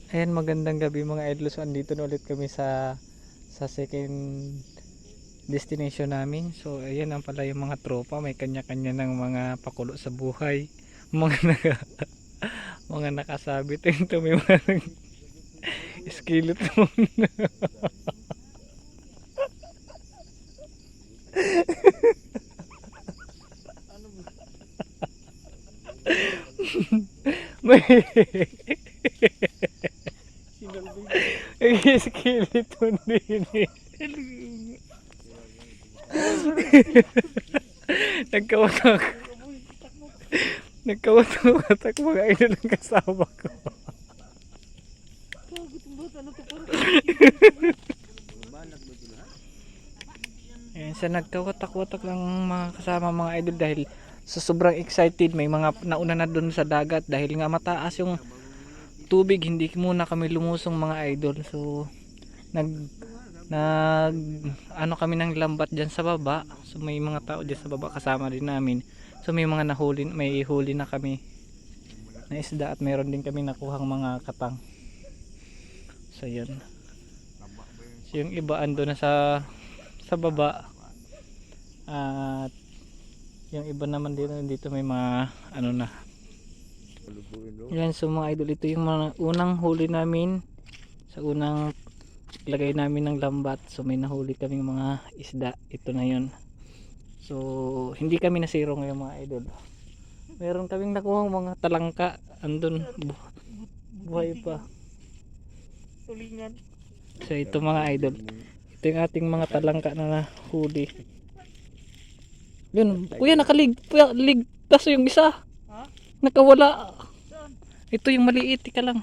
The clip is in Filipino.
Ayan, magandang gabi mga idol. So andito na ulit kami sa second destination namin. So ayan ang pala yung mga tropa, may kanya-kanya ng mga pakulo sa buhay. Mga mga nakasabit ito, may mga skeleton. May skeleton din. Nagkawatak. Nagkawatak mga idol ang kasama ko. Ayan, sa nagkawatak-watak lang mga kasama mga idol dahil sa sobrang excited, may mga nauna na dun sa dagat dahil nga mataas yung tubig, hindi muna kami lumusong mga idol. So nag ano kami ng lambat dyan sa baba. So may mga tao dyan sa baba kasama din namin. So may mga nahuli, may huli na kami na isda at meron din kami nakuhang mga katang. So yun. So yung iba ando na sa baba. At yung iba naman dito may mga ano na. Yan, so mga idol, ito yung mga unang huli namin sa unang lagay namin ng lambat. So may nahuli kaming mga isda, ito na yun. So hindi kami nasiro ngayon mga idol. Meron kaming nakuha mga talangka andun, buhay pa. So ito mga idol, ito yung ating mga talangka na nahuli. Yun, kuya, nakaligtas yung isa. Nakawala. Ito yung maliit, ka lang.